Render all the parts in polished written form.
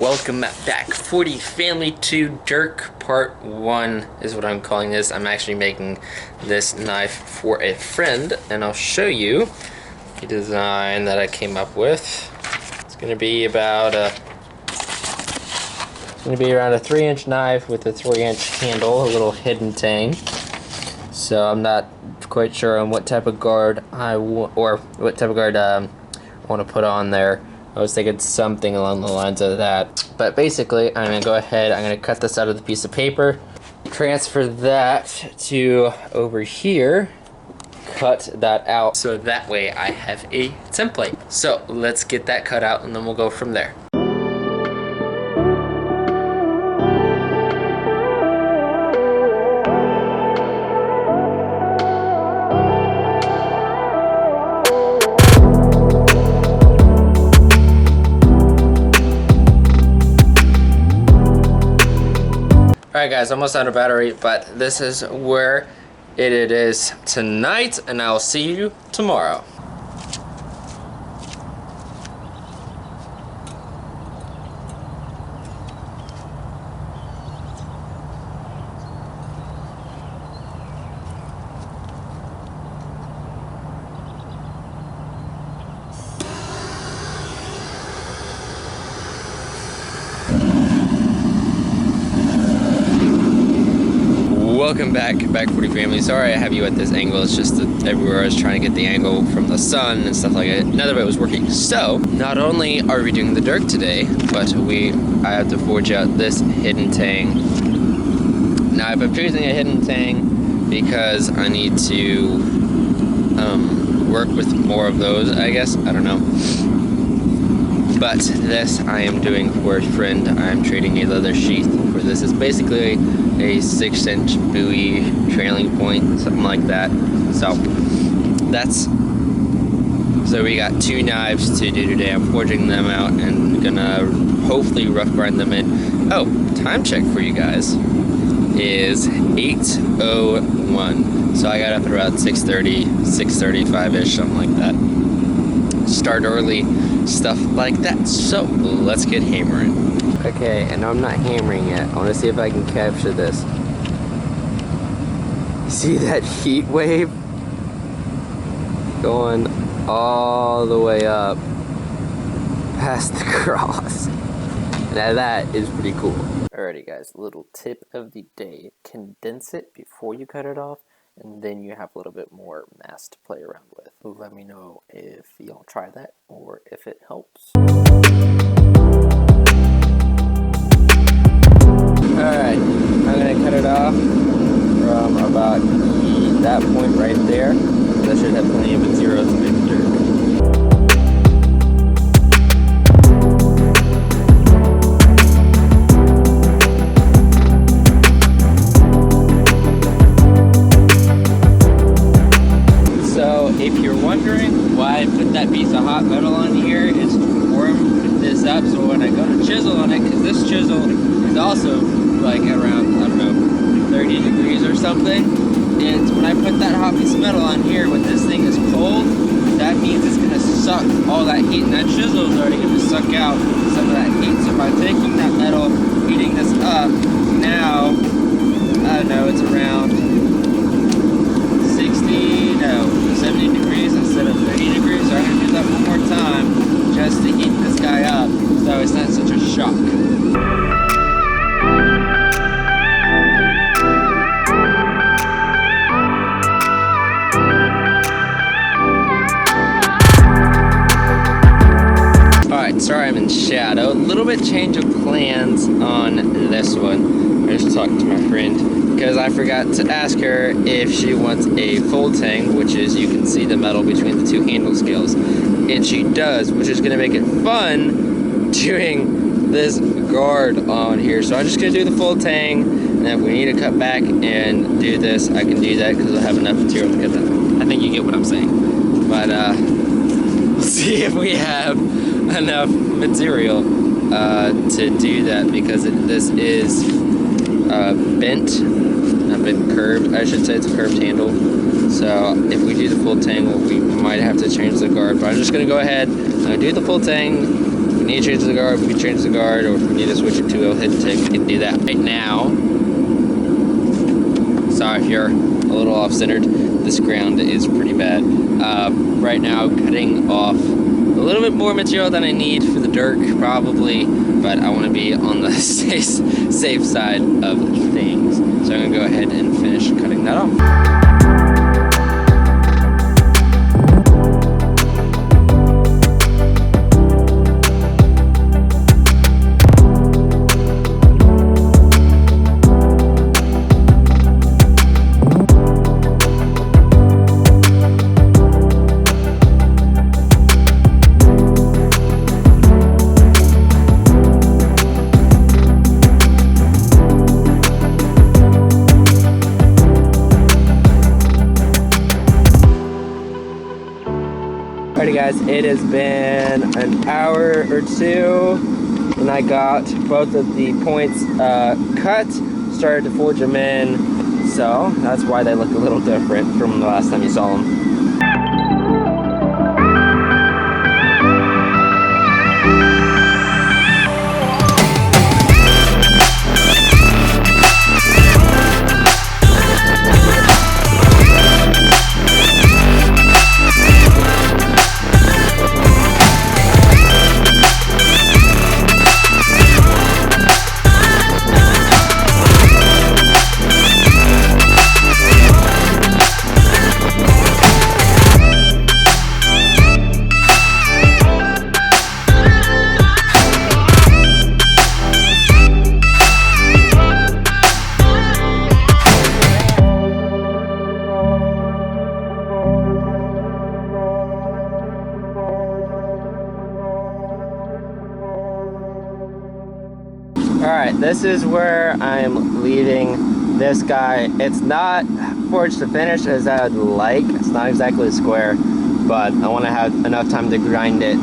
Welcome back, 40 family, to Dirk part 1 is what I'm calling this. I'm actually making this knife for a friend, and I'll show you the design that I came up with. It's gonna be about around a 3-inch knife with a 3-inch handle, a little hidden tang. So I'm not quite sure on what type of guard I want to put on there. I was thinking something along the lines of that. But basically, I'm going to go ahead, I'm going to cut this out of the piece of paper, transfer that to over here, cut that out, so that way I have a template. So let's get that cut out and then we'll go from there. Alright guys, almost out of battery, but this is where it is tonight, and I'll see you tomorrow. Welcome back, Back40 family. Sorry I have you at this angle. It's just that everywhere I was trying to get the angle from the sun and stuff like that, none of it was working. So, not only are we doing the Dirk today, but I have to forge out this hidden tang. Now, I've been choosing a hidden tang because I need to work with more of those, I guess. I don't know. But this I am doing for a friend. I'm trading a leather sheath for this. It's basically a 6-inch bowie trailing point, something like that. So we got 2 knives to do today. I'm forging them out and gonna hopefully rough grind them in. Oh, time check for you guys is 8:01. So I got up at about 6:30, 6:35ish, something like that. Start early, stuff like that. So let's get hammering. Okay, and I'm not hammering yet. I want to see if I can capture this. See that heat wave going all the way up past the cross. Now that is pretty cool. Alrighty guys, little tip of the day. Condense it before you cut it off, and then you have a little bit more mass to play around with. Let me know if y'all try that or if it helps. Alright, I'm going to cut it off from about that point right there. That should have plenty of material to make the Dirk. So if you're wondering why I put that piece of hot metal on here, it's to warm this up so when I go to chisel on it, because this chisel is also like around, I don't know, 30 degrees or something. And when I put that hot piece of metal on here, when this thing is cold, that means it's going to suck all that heat, and that chisel is already going to suck out some of that heat. So by taking that metal, heating this up, now, I don't know, it's around 70 degrees instead of 30 degrees. So I'm going to do that one more time just to heat this guy up so it's not such a shock. Alright, sorry I'm in shadow. A little bit change of plans on this one. I just talked to my friend because I forgot to ask her if she wants a full tang, which is you can see the metal between the 2 handle scales. And she does, which is going to make it fun doing this guard on here. So I'm just going to do the full tang, and if we need to cut back and do this, I can do that because I'll have enough material to cut that. I think you get what I'm saying. But we'll see if we have enough material to do that, because this is bent, not been curved, I should say. It's a curved handle. So if we do the full tang, we might have to change the guard, but I'm just going to go ahead and do the full tang, we need to change the guard, we can change the guard, or if we need to switch it to a hidden tick, we can do that. Right now, sorry if you're a little off-centered, this ground is pretty bad. Right now, cutting off a little bit more material than I need for the Dirk, probably, but I want to be on the safe side of things. So I'm going to go ahead and finish cutting that off. Alrighty guys, it has been an hour or two and I got both of the points cut, started to forge them in, so that's why they look a little different from the last time you saw them. Alright, this is where I'm leaving this guy. It's not forged to finish as I would like. It's not exactly square, but I want to have enough time to grind it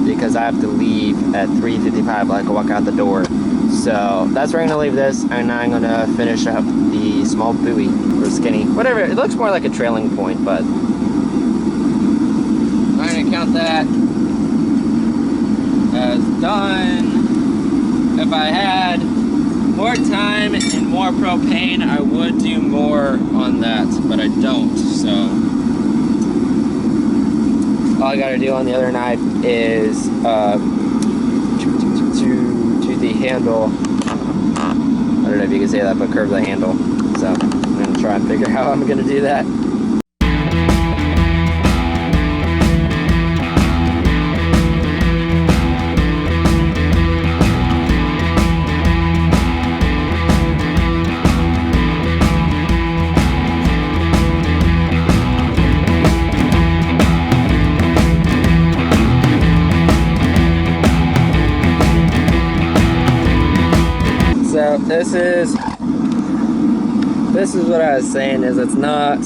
because I have to leave at 3:55 like I walk out the door. So that's where I'm going to leave this, and now I'm going to finish up the small buoy, or skinny, whatever. It looks more like a trailing point, but I'm going to count that as done. If I had more time and more propane, I would do more on that, but I don't, so all I gotta do on the other knife is to the handle. I don't know if you can say that, but curve the handle. So I'm gonna try and figure out how I'm gonna do that. So this is what I was saying, is it's not,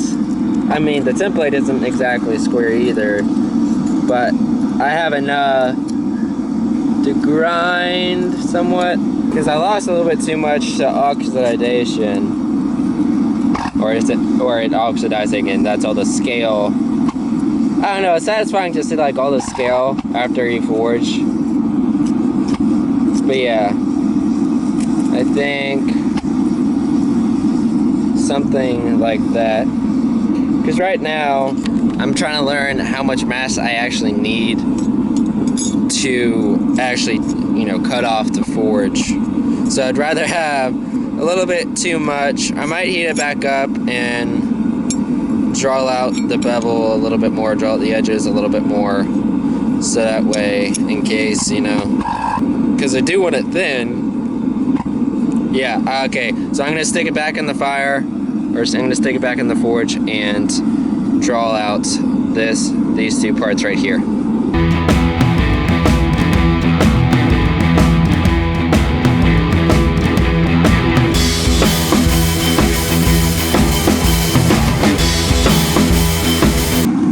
I mean the template isn't exactly square either, but I have enough to grind somewhat because I lost a little bit too much to oxidation, or it oxidizing, and that's all the scale. I don't know, it's satisfying to see like all the scale after you forge, but yeah, I think something like that. Because right now, I'm trying to learn how much mass I actually need to actually, you know, cut off the forge. So I'd rather have a little bit too much. I might heat it back up and draw out the bevel a little bit more, draw out the edges a little bit more. So that way, in case, you know, because I do want it thin. Yeah, okay, so I'm going to stick it back in the fire, or I'm going to stick it back in the forge and draw out these two parts right here.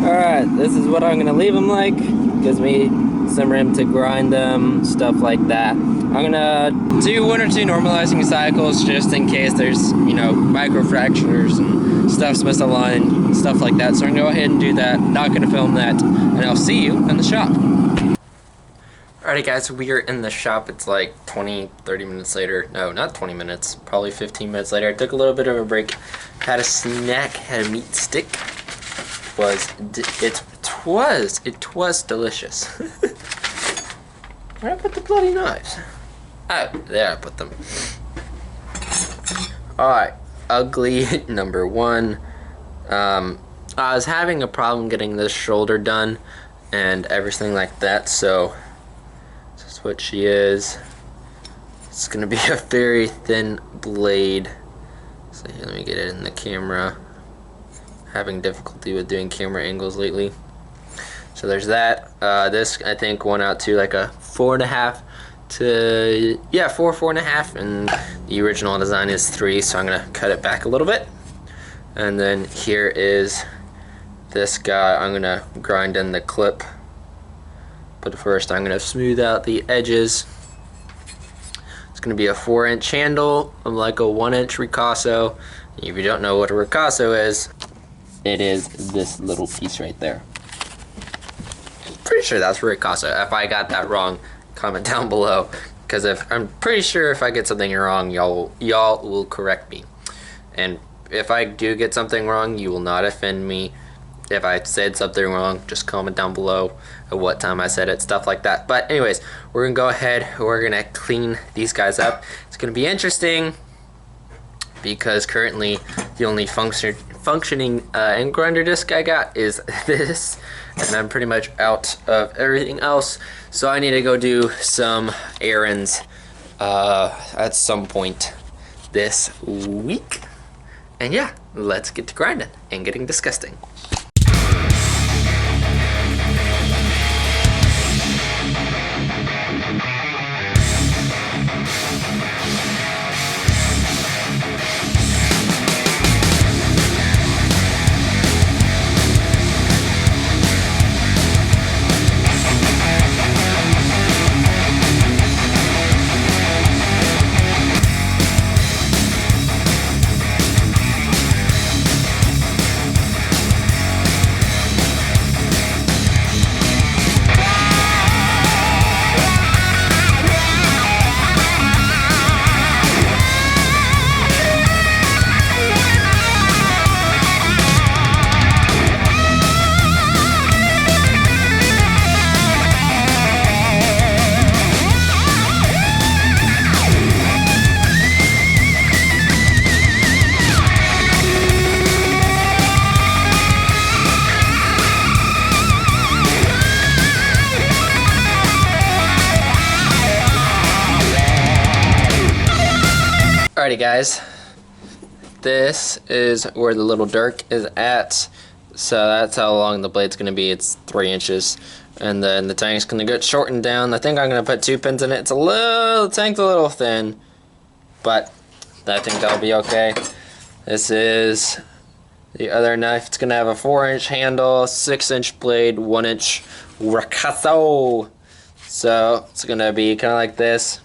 Alright, this is what I'm going to leave them like. Gives me some room to grind them, stuff like that. I'm gonna do 1 or 2 normalizing cycles just in case there's, you know, micro fractures and stuff's misaligned, stuff like that. So I'm gonna go ahead and do that. Not gonna film that, and I'll see you in the shop. Alright Alrighty guys, we are in the shop. It's like 20-30 minutes later. No, not 20 minutes, probably 15 minutes later. I took a little bit of a break, had a snack, had a meat stick. It was delicious. Where I put the bloody knives? Oh, there I put them. Alright, ugly number one. I was having a problem getting this shoulder done and everything like that, so this is what she is. It's gonna be a very thin blade. So here, let me get it in the camera. Having difficulty with doing camera angles lately. So there's that. This I think went out to like a 4.5 to 4.5, and the original design is 3, so I'm gonna cut it back a little bit. And then here is this guy. I'm gonna grind in the clip, but first I'm gonna smooth out the edges. It's gonna be a 4-inch handle of like a 1-inch ricasso. If you don't know what a ricasso is, it is this little piece right there. Pretty sure that's ricasso. If I got that wrong, comment down below, because I'm pretty sure if I get something wrong, y'all will correct me. And if I do get something wrong, you will not offend me. If I said something wrong, just comment down below at what time I said it, stuff like that. But anyways, we're gonna go ahead, we're gonna clean these guys up. It's gonna be interesting because currently the only functioning end grinder disc I got is this, and I'm pretty much out of everything else, so I need to go do some errands at some point this week. And yeah, let's get to grinding and getting disgusting. Alrighty guys, this is where the little Dirk is at. So that's how long the blade's going to be. It's 3 inches. And then the tank's going to get shortened down. I think I'm going to put 2 pins in it. The tank's a little thin, but I think that'll be okay. This is the other knife. It's going to have a 4-inch handle, 6-inch blade, 1-inch ricasso. So it's going to be kind of like this.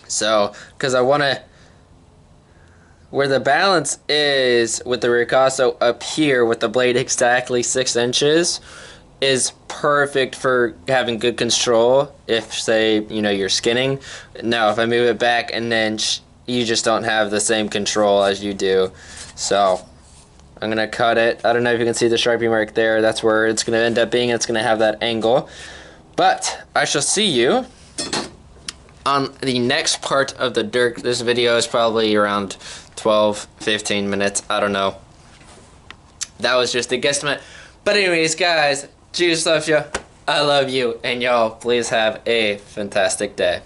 So, because I want to, where the balance is with the ricasso up here with the blade exactly 6 inches is perfect for having good control if, say, you know, you're skinning. Now, if I move it back and then you just don't have the same control as you do. So, I'm going to cut it. I don't know if you can see the Sharpie mark there. That's where it's going to end up being. It's going to have that angle. But I shall see you on the next part of the Dirk. This video is probably around 12-15 minutes. I don't know. That was just a guesstimate. But anyways, guys, Jesus loves you. I love you. And y'all, please have a fantastic day.